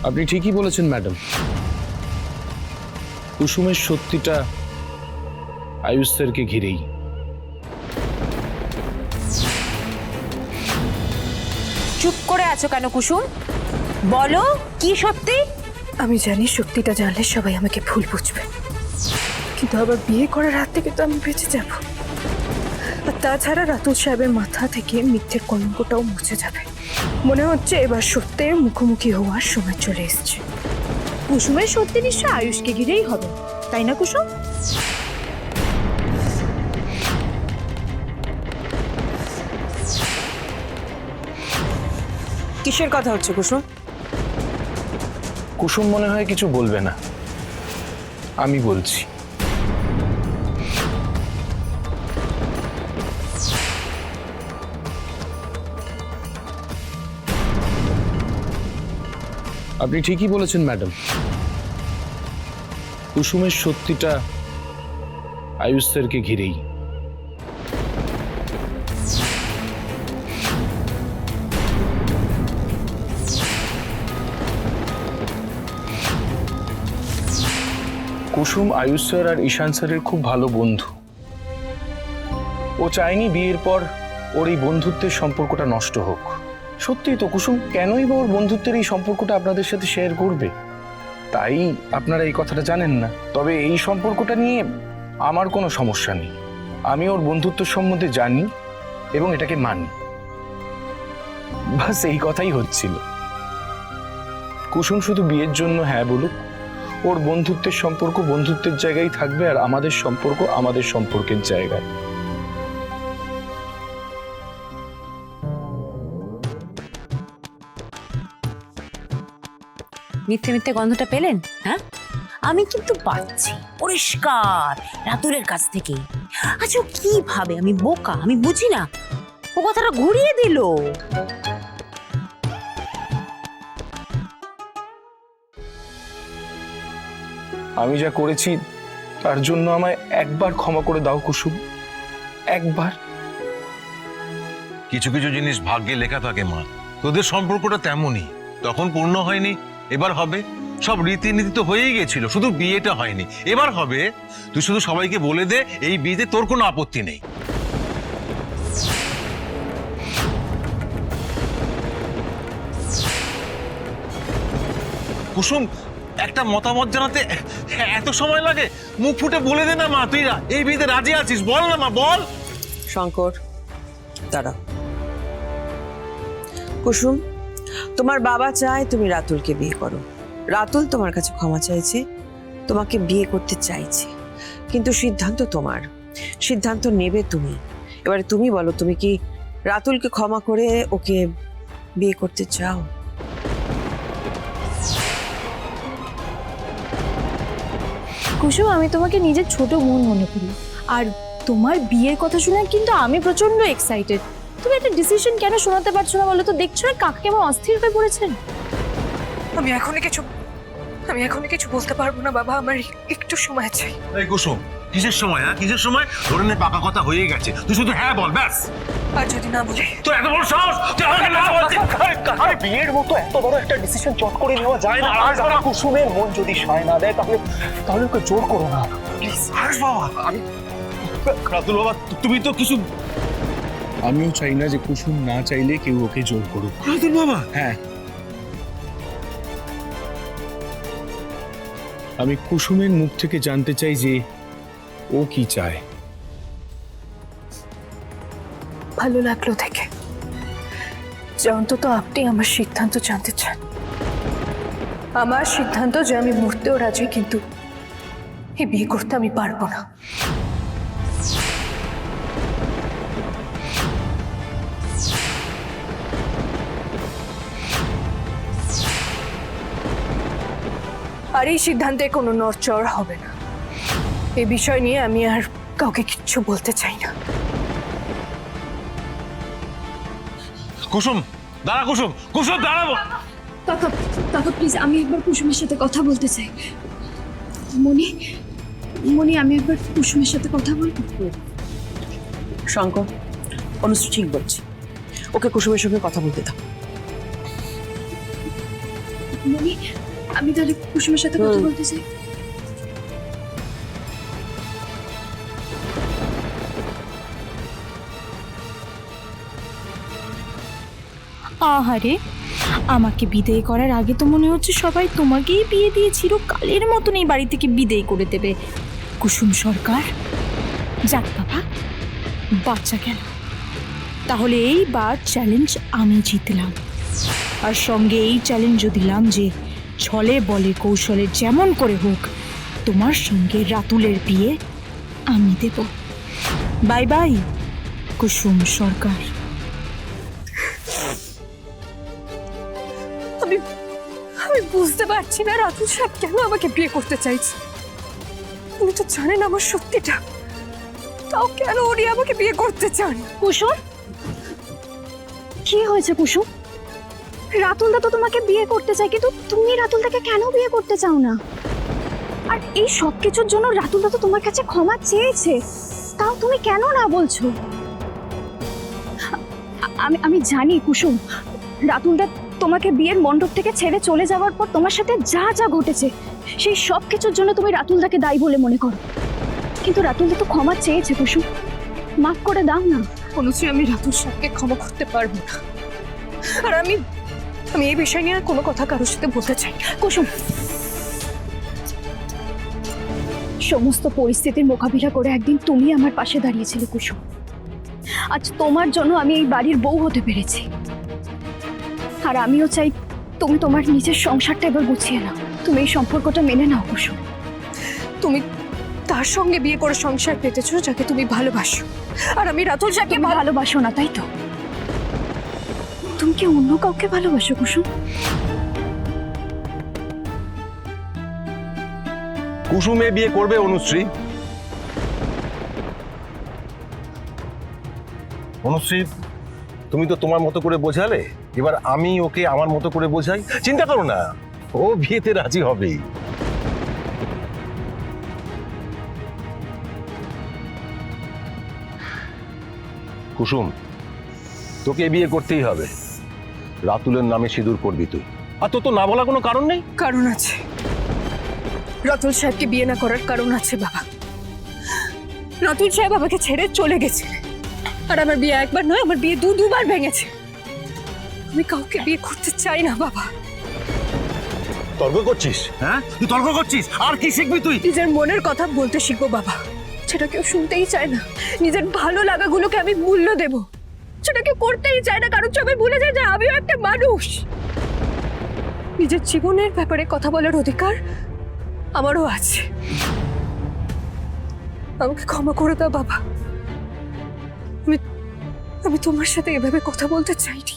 আপনি ঠিকই বলেছেন ম্যাডাম, কুসুমের সত্যিটা আয়ুষ স্যারকে ঘিরেই। চুপ করে আছো কেন কুসুম? বলো কি সত্যি? আমি জানি সত্যিটা জানলে সবাই আমাকে ভুল বুঝবে, কিন্তু আবার বিয়ে করার হাত থেকে তো আমি বেঁচে যাব। আর তাছাড়া রাতুল সাহেবের মাথা থেকে মিথ্যের কলঙ্কটাও মুছে যাবে। মনে হচ্ছে এবার সত্যের মুখোমুখি হওয়ার সময় চলে এসেছে। কুসুমের সত্যি নিশ্চয় আয়ুষকে ঘিরেই হবে, তাই না কুসুম? কিসের কথা হচ্ছে কুসুম? কুসুম মনে হয় কিছু বলবে না, আমি বলছি। আপনি ঠিকই বলেছেন ম্যাডাম, কুসুমের সত্যিটা আয়ুষ স্যারকে ঘিরেই। কুসুম আয়ুষ স্যার আর ঈশান স্যারের খুব ভালো বন্ধু। ও চায়নি বিয়ের পর ওর এই বন্ধুত্বের সম্পর্কটা নষ্ট হোক। সত্যিই তো কুসুম কেনই বা ওর বন্ধুত্বের এই সম্পর্কটা আপনাদের সাথে শেয়ার করবে? তাই আপনারা এই কথাটা জানেন না। তবে এই সম্পর্কটা নিয়ে আমার কোনো সমস্যা নেই। আমি ওর বন্ধুত্ব সম্বন্ধে জানি এবং এটাকে মানি। বাস এই কথাই হচ্ছিল। কুসুম শুধু বিয়ের জন্য হ্যাঁ বলুক, ওর বন্ধুত্বের সম্পর্ক বন্ধুত্বের জায়গায় থাকবে আর আমাদের সম্পর্ক আমাদের সম্পর্কের জায়গায়। মিথ্যে মিথ্যে গন্ধটা পেলেন? হ্যাঁ, আমি কিন্তু পাচ্ছি পরিষ্কার রাতুলের কাছ থেকে। আচ্ছা কিভাবে? আমি বোকা, আমি বুঝি না। ও কথাটা ঘুরিয়ে দিল। আমি যা করেছি তার জন্য আমায় একবার ক্ষমা করে দাও কুসুম, একবার। কিছু কিছু জিনিস ভাগ্যে লেখা থাকে মা। তোদের সম্পর্কটা তেমনই, তখন পূর্ণ হয়নি, এবার হবে। সব রীতিনীতি তো হয়েই গেছিল, শুধু বিয়েটা হয়নি, এবার হবে। তুই শুধু সবাইকে বলে দে এই বিয়েতে তোর কোনো আপত্তি নেই। কুসুম, একটা মতামত জানাতে এত সময় লাগে? মুখ ফুটে বলে দে না মা, তুই এই বিয়েতে রাজি আছিস, বল না মা, বল। শঙ্কর, দাঁড়াও। কুসুম, তোমার বাবা চায় তুমি রাতুলকে বিয়ে করো। রাতুল তোমার কাছে ক্ষমা চাইছে, তোমাকে বিয়ে করতে চাইছে, কিন্তু সিদ্ধান্ত তোমার। সিদ্ধান্ত নেবে তুমি। এবারে তুমি বলো, তুমি কি রাতুলকে ক্ষমা করে ওকে বিয়ে করতে চাও? কুসুম, আমি তোমাকে নিজের ছোট বোন মনে করি, আর তোমার বিয়ের কথা শুনে কিন্তু আমি প্রচন্ড এক্সাইটেড। তুমি একটা ডিসিশন কেন শোনাতে পারছো না বলো তো? দেখছো না কাকা কেমন অস্থির হয়ে পড়েছেন। আমি এখনই কিছু বলতে পারবো না বাবা, আমার একটু সময় চাই। এই কুসুম, কিসের সময়? হ্যাঁ, কিসের সময়? ধরে নে পাকা কথা হয়ে গেছে, তুই শুধু হ্যাঁ বল, ব্যাস। আর যদি না বলে? তোর এত বড় সাহস, তুই আমাকে না বলছিস? আরে বিয়ের মতো এত বড় একটা ডিসিশন চট করে নেওয়া যায় না। আর যারা কুসুমের মন যদি সায় না দেয় তাহলে ওকে জোর করো না প্লিজ। আরে বাবা, আমি রাতুল বাবা, তুমি তো কিছু। আমিও চাই না যে কুসুম না চাইলে কেউ ওকে জোর করুক। রাতুল বাবা, হ্যাঁ, আমি কুসুমের মুখ থেকে জানতে চাই যে ও কি চায়। ভালো লাগলো থেকে যে অন্তত আপনি আমার সিদ্ধান্ত জানতে চান। আমার সিদ্ধান্ত যে আমি মরতেও রাজি, কিন্তু এই বিয়ে করতে আমি পারবো না। আর এই সিদ্ধান্তে কোনো নড়চড় হবে না। এই বিষয় নিয়ে আমি আর কাউকে কিচ্ছু বলতে চাই না। কুসুম দাঁড়া, কুসুম, কুসুম দাঁড়াবো। কাকা, কাকা প্লিজ, আমি একবার কুসুমের সাথে কথা বলতে চাই। মনি, মনি, আমি একবার কুসুমের সাথে কথা বলবো। শঙ্কর, অনুশ্রী ঠিক বলছি, ওকে কুসুমের সঙ্গে কথা বলতে দাও। মনি, আমি তাহলে কুসুমের সাথে কথা বলতে চাই। আহারে, আমাকে বিদায় করার আগে তো মনে হচ্ছে সবাই তোমাকেই বিয়ে দিয়ে চিরকালের মতন এই বাড়ি থেকে বিদায় করে দেবে। কুসুম সরকার, যাক বাবা, বাচ্চা গেল। তাহলে এইবার চ্যালেঞ্জ আমি জিতলাম, আর সঙ্গে এই চ্যালেঞ্জও দিলাম যে ছলে বলে কৌশলে যেমন করে হোক তোমার সঙ্গে রাতুলের বিয়ে আমি দেব। বাই বাই কুসুম সরকার। আমি বুঝতে পারছি না রাতুল সাহেব কেন আমাকে বিয়ে করতে চাইছে। উনি তো জানেন আমার সত্যিটা, তাও কেন উনি আমাকে বিয়ে করতে চান? কুসুম, কি হয়েছে কুসুম? রাতুলদা তো তোমাকে বিয়ে করতে চায়, কিন্তু তুমি রাতুলদাকে কেন বিয়ে করতে চাও না? আর এই সব কিছুর জন্য রাতুলদা তো তোমার কাছে ক্ষমা চেয়েছে, তাও তুমি কেন না বলছো? আমি জানি কুসুম, রাতুলদা তোমাকে বিয়ের মণ্ডপ থেকে ছেড়ে চলে যাওয়ার পর তোমার সাথে যা যা ঘটেছে সেই সব কিছুর জন্য তুমি রাতুলদাকে দায়ী বলে মনে করো, কিন্তু রাতুলদা তো ক্ষমা চেয়েছে কুসুম, মাফ করে দাও না। অনুশ্রী, আমি রাতুল সাহেবকে ক্ষমা করতে পারবো না। আর আমি এই বিষয় নিয়ে আর কোনো কথা কারোর সাথে বলতে চাই না। কুসুম, সমস্ত পরিস্থিতির মোকাবিলা করে একদিন তুমি আমার পাশে দাঁড়িয়েছিলে কুসুম। আজ তোমার জন্য আমি এই বাড়ির বউ হতে পেরেছি, আর আমিও চাই তুমি তোমার নিজের সংসারটা এবার গুছিয়ে নাও। তুমি এই সম্পর্কটা মেনে নাও কুসুম। তুমি তার সঙ্গে বিয়ে করে সংসার পেতেছো যাকে তুমি ভালোবাসো, আর আমি রাতুল সাহেবকে তুমি ভালোবাসো না, তাই তো? তুমি কি অন্য কাউকে ভালোবাসো কুসুম? কুসুমে বিয়ে করবে অনুশ্রী। অনুশ্রী, তুমি তো তোমার মতো করে বোঝালে, এবার আমি ওকে আমার মতো করে বোঝাই। চিন্তা করো না, ও বিয়েতে রাজি হবেই। কুসুম, তোকে বিয়ে করতেই হবে। রাতুলের নামে সিঁদুর করবি তুই। আর তোর তো না বলা কোনো কারণ নেই। কারণ আছে, রাতুল সাহেবকে বিয়ে না করার কারণ আছে বাবা। রাতুল সাহেব আমাকে ছেড়ে চলে গেছে, আর আমার বিয়ে একবার নয়, আমার বিয়ে দুবার ভেঙেছে। আমি কাউকে বিয়ে করতে চাই না বাবা। তর্ক করছিস? হ্যাঁ, তুই তর্ক করছিস? আর কি শিখবি তুই? নিজের মনের কথা বলতে শিখবো বাবা, সেটা কেউ শুনতেই চায় না। নিজের ভালো লাগাগুলোকে আমি মূল্য দেব, সেটা কেউ করতেই চায় না, কারণ সবাই ভুলে যায় যে আমিও একটা মানুষ। নিজের জীবনের ব্যাপারে কথা বলার অধিকার আমারও আছে। আমাকে ক্ষমা করে দাও বাবা, আমি তোমার সাথে এভাবে কথা বলতে চাইনি।